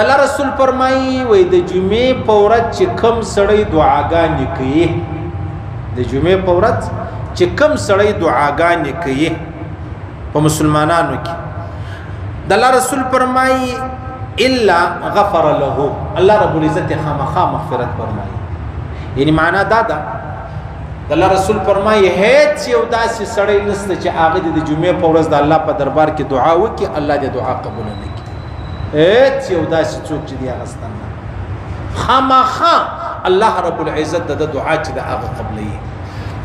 الله رسول فرمایي وای د جمعې په ورځ چې کوم سړی دعاګانې کوي د جمعې په ورځ چې کوم سړی دعاګانې کوي په مسلمانانو کې د الله رسول فرمایي الا غفر له الله رب العزت خامخا مغفرت فرمایي یعنی معنا دا ده د الله رسول فرمایي هیڅ یو داسې سړی نشته چې هغه د جمعې په ورځ د الله په دربار کې دعا وکړي الله دې دعا قبول نه کړي هیڅ یو داسې څوک چې دی هغه ستنه خامخا الله رب العزت د دعا چې د هغه قبلې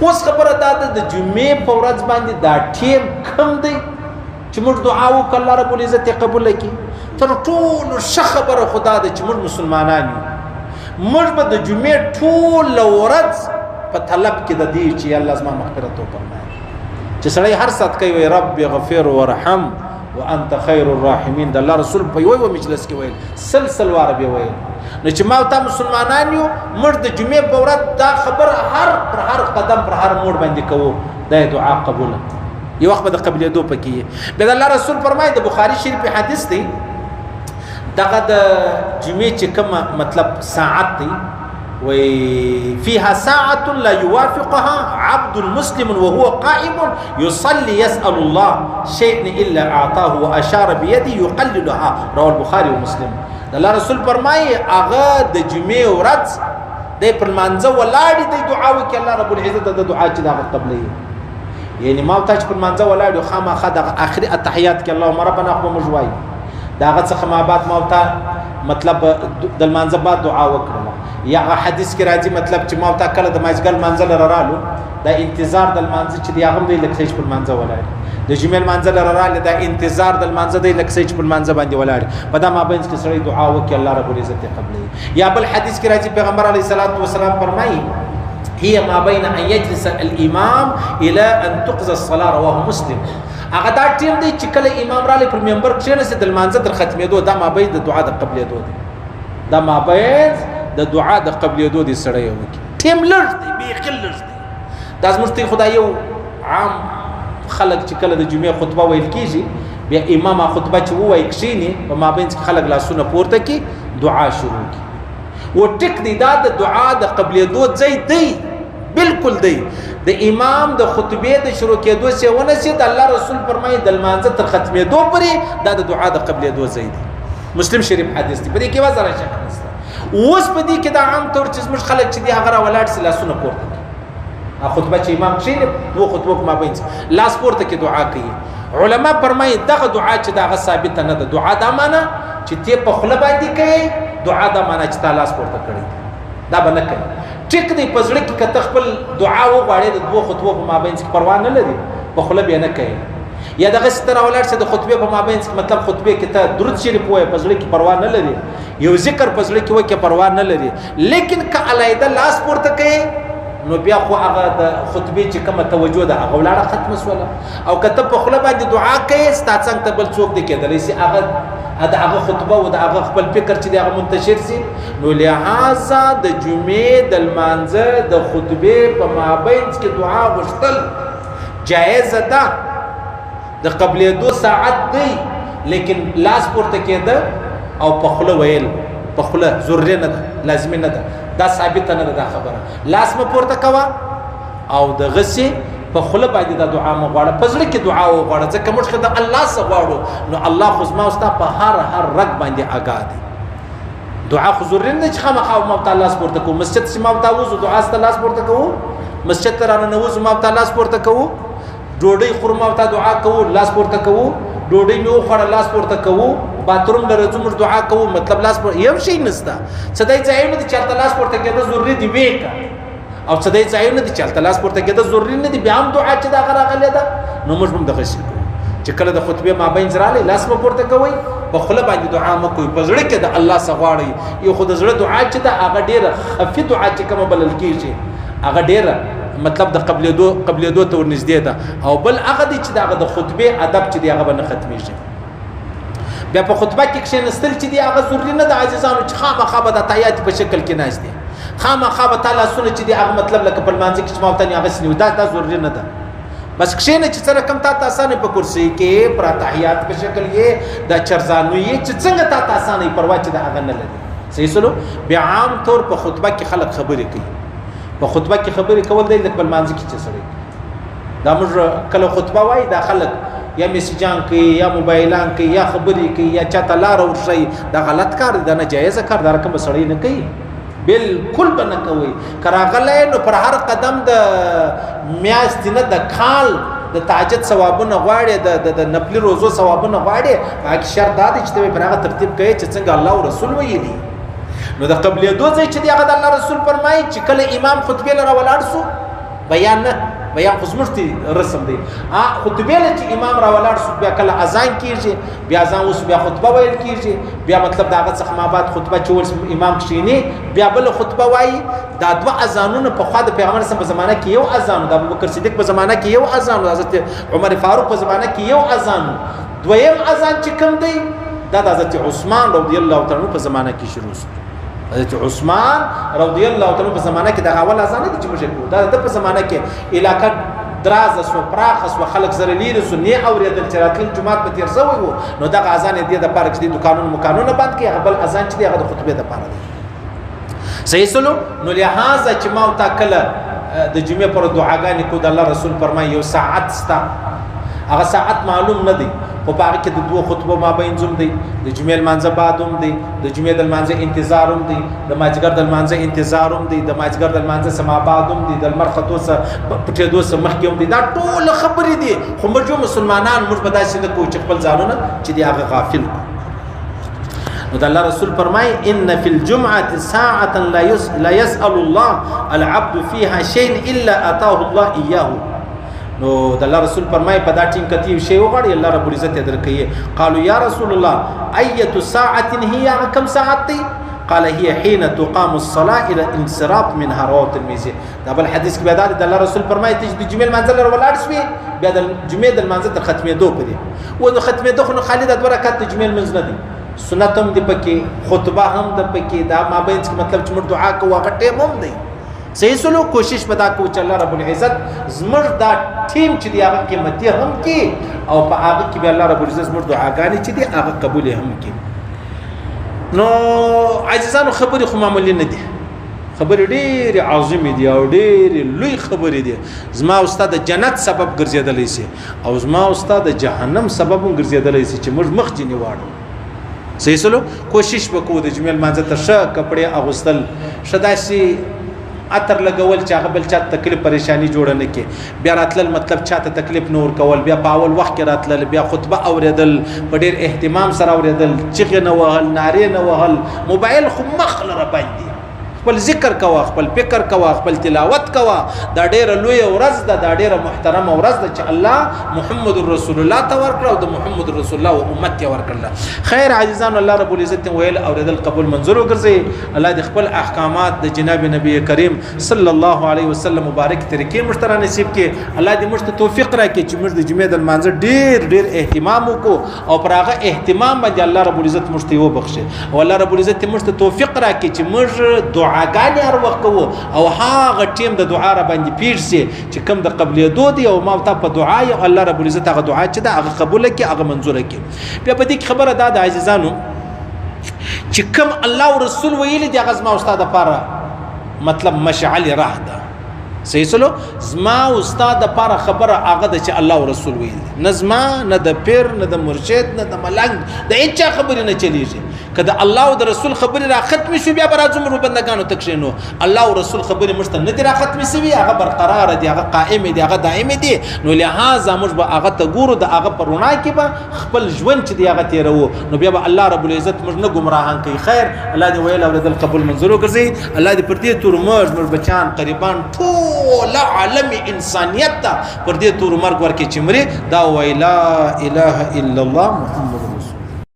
اوس خبره دا ده د جمعې په ورځ باندې دا ټیم کم دی چې موږ دعا وکړو الله رب العزت قبول کړي تر ټولو ښه خبره خدا ده چې موږ مسلمانان یو موږ به د جمعې ټول ورځ په طلب کې د دې چې الله زما مغفرت وکړي چې سړی هر سات کوي رب غفر ورحم وانت خير الراحمين د الله رسول په یو مجلس کې ویل سلسل واره به ویل نو چې ما ته مسلمانان یو موږ د جمعې په ورځ دا خبر هر قدم پر هر موړ باندې کوو دا دعا قبول یو وخت د قبلې دو پکې به الله رسول فرمایي د بخاری شریف حدیث دی دغه د جمعې چې کوم مطلب ساعت دی وفيها ساعة لا يوافقها عبد مسلم وهو قائم يصلي يسأل الله شيئا إلا أعطاه وأشار بيده يقللها رواه البخاري ومسلم الله رسول فرمایي هغه د جمعې ورځ د پرمانځه ولاړ دی دعا وکړي الله رب العزت د دعا چې دا قبلې یعنی ما ته چې پرمانځه ولاړ خامخا د اخري التحيات کې اللهم ربنا اخو مجوای داغه څخه ما بعد ما ته مطلب د منځه بعد دعا وکړه یا حدیث کې راځي مطلب چې ما ته کله د ماجګل منځل رالو دا انتظار د منځ چې دی هغه د لکسې په منځه ولاړ د جمعې منځل رااله دا انتظار د منځه د لکسې په منځه باندې ولاړ په دا مابین کې سړی دعا وکړي الله رب العزت قبلې یا بل حدیث کې راځي پیغمبر علیه الصلاۃ والسلام فرمایي هي ما بين ان يجلس الامام الى ان تقضى الصلاه رواه مسلم هغه دا ټیم دی چې کله امام را لې پر منبر کښینسي د منځه تر ختمېدو دا مابین د دعا د قبلېدو دی دا مابین د دعا د قبلېدو دي سړی وکړي ټیم لږ دی بیخي لږ دی دا زموږ خدای یو عام خلک چې کله د جمعې خطبه ویل کېږي بیا امام خطبه چې ووایي کښیني په مابین کې خلک لاسونه پورته کړي دعا شروع کړي و ټیک دی دا د دعا د قبلېدو ځای دی بالکل دی د امام د خطبې د شروع کېدو څخه ونسي د الله رسول فرمایي د لمانځه تر ختمېدو پورې دا د دعا د قبلېدو ځای دی مسلم شریف حدیث دی په دې کې وزره شک نشته اوس په دې کې دا عام طور چې موږ خلک چې دی هغه ولاړ سي لاسونه پورته کوي خطبه چې امام کښیني دوه خطبو په مابین لاس پورته کې دعا کوي علما فرمایي دغه دعا چې دغه ثابت نه ده دعا دا معنا چې ته په خله باندې کوي دعا دا معنا چې تاسو لاس پورته کړی دا به نه کوي ټیک دی په ځړ کې کته خپل دعا وغواړي د دوه خطبو په مابین کې پروا نه لري په خله به نه کوي یا دغه ستر اولاد څخه د خطبه په مابین کې مطلب خطبه کې ته درود شریف وایي په ځړ کې پروا نه لري یو ذکر په ځړ کې وایي کې پروا نه لري لیکن ک علایده لاس پورته کوي نو بیا خو هغه د خطبه چې کومه توجه ده هغه ولاړه ختم شوله او کته په خله باندې دعا کوي ستا څنګه ته بل څوک دی کېدلی سي هغه خطبه او هغه خپل فکر چې هغه منتشر سي نو لہذا د جمعې د لمانځه د خطبه په مابین کې دعا وشتل جایز ده د قبلېدو ساعت دی لیکن لاس پورته کېده او په خله ویل په خله ضروري نه ده لازمي نه ده دا ثابت نه ده دا خبره لاس م پورته کوا او د غسي په خله باندې د دعا م غواړه په ځل کې دعا وغواړه ځکه موږ د الله سره غواړو نو الله خو زما واست په هر رګ باندې آگاه دی دعا خو ضروري نه چې خامخا مو تعالی سپورته کو مسجد چې مو تعوذ دعا ست الله سپورته کو مسجد ترانه نوز مو تعالی سپورته کو ډوډۍ خورما ته دعا کوو لاس پورته کوو ډوډۍ نو خړ لاس پورته کوو باتروم لرزو موږ دعا کوو مطلب لاس پر یو شی نستا صدای ځای نه دي چلته لاس پورته کېده ضروري دی وېکا او صدای ځای نه دي چلته لاس پورته کېده ضروري نه دي بیا هم دعا چې دا غراغله ده نو موږ هم دغه شی کوو چې کله د خطبه مابین زراله لاس په پورته کوي په خله باندې دعا مکوئ په زړه کې د الله څخه غواړي یو خود زړه دعا چې دا هغه ډیره خفي دعا چې کوم بلل کیږي هغه ډیره مطلب د قبلېدو ته ورنږدې ده او بل هغه دي چې دغه د خطبه ادب چې دی هغه به نه ختمېږي بیا په خطبه کې کښېنستل چې دی هغه ضروري نه ده عزیزانو چې خامخا به د تحیات په شکل کې ناست دي خامخا به تعالی سونه چې دی هغه مطلب لکه په لمانځه کې چې ماوتنی هغه سنیو دا ضروري نه ده بس کښېنه چې څه رقم تا ته اسانه په کرسي کې پر تحیات په شکل یې دا چرزانو یې چې څنګه تا ته اسانه پروا چې د هغه نه لري صحیح سلو. بیا عام طور په خطبه کې خلک خبرې کوي، په خطبه کې خبرې کول دی لکه بل مانځ کې چې سړی دا موږ کله خطبه وایي دا خلک یا میسجان کوي یا موبایلان کوي یا خبرې کوي یا چاته لار ورشي، دا غلط کار دی، دا ناجایز کار، دا رقم سړی نه کوي، بالکل به نه کوي. که راغلی نو پر هر قدم د میاشتې نه د کال د تهجد ثوابونه غواړي، د نفلي روزو ثوابونه غواړي، هغه کې شرط دا دی چې ته پر هغه ترتیب کوي چې څنګه الله او رسول ویلي. نو د قبلېدو ځای چې دی هغه د الله رسول فرمایي چې کله امام خطبې له راولاړ سو، بیان نه، بیان خو زموږ رسم دی، خطبې له چې امام راولاړ سو بیا کله اذان کېږي، بیا اذان اوس بیا خطبه ویل کېږي، بیا مطلب د هغه څخه ما بعد خطبه چې اوس امام کښېني بیا بله خطبه وایي. دا دوه اذانونه پخوا د پیغمبر صلی الله علیه وسلم په زمانه کې یو اذان، د ابوبکر صدیق په زمانه کې یو اذان، د حضرت عمر فاروق په زمانه کې یو اذان. دویم اذان چې کوم دی دا د حضرت عثمان رضی الله تعالی عنہ په زمانه کې شروع شو. حضرت عثمان رضی الله تعالی عنہ په زمانه کې د اول اذان دي چې موږ کوو، دا د په زمانه کې علاقه دراز سو پراخ سو خلک سره لري سو نه اوریدل چې راتل جمعات په تیر سوی وو، نو دا اذان دې د پاره چې د قانون مقانونه بند کې هغه بل اذان چې هغه د خطبه د پاره دی صحیح سلو. نو لہذا چې ما تا کله د جمعې پر دعاګانې کو د الله رسول فرمایي یو ساعت ستا، هغه ساعت معلوم نه دی، خو په هغه کې د دوه خطبو مابین زوم دی، د جمعې لمانځه بعد هم دی، د جمعې د لمانځه انتظار هم دی، د ماجګر د لمانځه انتظار هم دی، د ماجګر د لمانځه سما بعد هم دی، د لمر ختو څخه پټېدو څخه مخکې هم دی. دا ټول خبرې دي، خو موږ مسلمانان موږ به داسې نه کوو چې خپل ځانونه چې دی هغه غافل کړو. نو د الله رسول فرمایي ان فی الجمعه ساعه لا يسأل الله العبد فيها شيء الا اتاه الله اياه. نو د الله رسول فرمایي په دا ټیم کې یو شی وغواړي الله رب العزت یې درکوي. قالوا یا رسول الله اية ساعه هي، كم ساعت دی؟ قال هي حين تقام الصلاه الى الانصراف منها. رواه الترمذي. دا بل حدیث کې بیا د الله رسول فرمایي چې د جمعې منځل ولاړ شوي بیا د جمعې د منځل تر ختمېدو پدې و د ختمېدو خو خالد د برکات د جمعې منځ نه دي، سنت هم دی پکې، خطبه هم د پکې، دا مابین کې مطلب چې موږ دعا کوو هغه ټیم هم دی صحیح سلو. کوشش پدا کو چې الله رب العزت زمر دا ټیم چې دی هغه قیمتي هم کی او په هغه کې به الله رب العزت زمر دعاګانې چې دی هغه قبول هم کی. نو عاجزانو خبرې خو معمولی نه دي، خبرې ډېرې عظیمې دي او ډېرې لوی خبرې دي. زما استاد د جنت سبب ګرځېدلی سي او زما استاد د جهنم سبب هم ګرځېدلی سي چې موږ مخ جنې واړو صحیح سلو. کوشش وکړو د جمعې لمانځه ته ښه کپړې اغوستل، ښه داسې عطر لګول چې هغه بل چاته تکلیف پریشانی جوړه نه کې، بیا راتلل مطلب چاته تکلیف نور کول، بیا په اول وخت کې راتلل، بیا خطبه اوریدل په ډېر اهتمام سره اوریدل، چغې نه وهل، نارې نه وهل، موبایل خو مخ لره باندې خپل ذکر کوه، خپل فکر کوه، خپل تلاوت کوه. دا ډېره لویه ورځ ده، دا ډېره محترمه ورځ ده چې الله محمد رسول الله ته ورکړه او د محمد رسول الله او امت ته ورکړله. خیر عزیزانو الله رب العزت ویل اوریدل قبول منظور وګرځي. الله د خپل احکامات د جناب نبی کریم صلی الله علیه وسلم مبارک طریقې مشترا نصیب کې. الله دې موږ ته توفیق راکړي چې موږ د جمعې د لمانځه ډېر اهتمام وکړو او پر هغه اهتمام باندې الله رب العزت موږ ته وبخښي او الله رب العزت موږ ته توفیق راکړي چې موږ دعاګانې هر وخت کوو او هغه ټیم د دعا را باندې پیښ شي چې کوم د قبلېدو دی او ما ته په دعا یو الله رب العزت هغه دعا چې دا هغه قبول کړي هغه منظور کړي. بیا په دې خبره دا د عزیزانو چې کوم الله او رسول ویلي دی هغه زما استاد لپاره مطلب مشعل راه ده صحیح سلو. زما استاد لپاره خبره هغه ده چې الله او رسول ویلي، نه زما نه د پیر نه د مرشد نه د ملنګ د هیڅ خبرې نه چلیږي. که د الله او د رسول خبرې را ختمې شو بیا به راځو موږ بندګانو ته کښېنو. الله او رسول خبرې موږ ته نه دي را ختمې شوي، هغه برقراره دي، هغه قائمې دي، هغه دائمې دي. نو لهذا موږ به هغه ته ګورو، د هغه په رڼا کې به خپل ژوند چې دی هغه تېروو، نو بیا به الله رب العزت موږ نه ګمراهان کوي. خیر الله دې ویل اورېدل قبول منظور وګرځي. الله دې پر دې تور موږ بچان قریبان ټول عالم انسانیت ته پر دې تور مرګ ورکړي چې مري دا ویلا اله الا الله محمد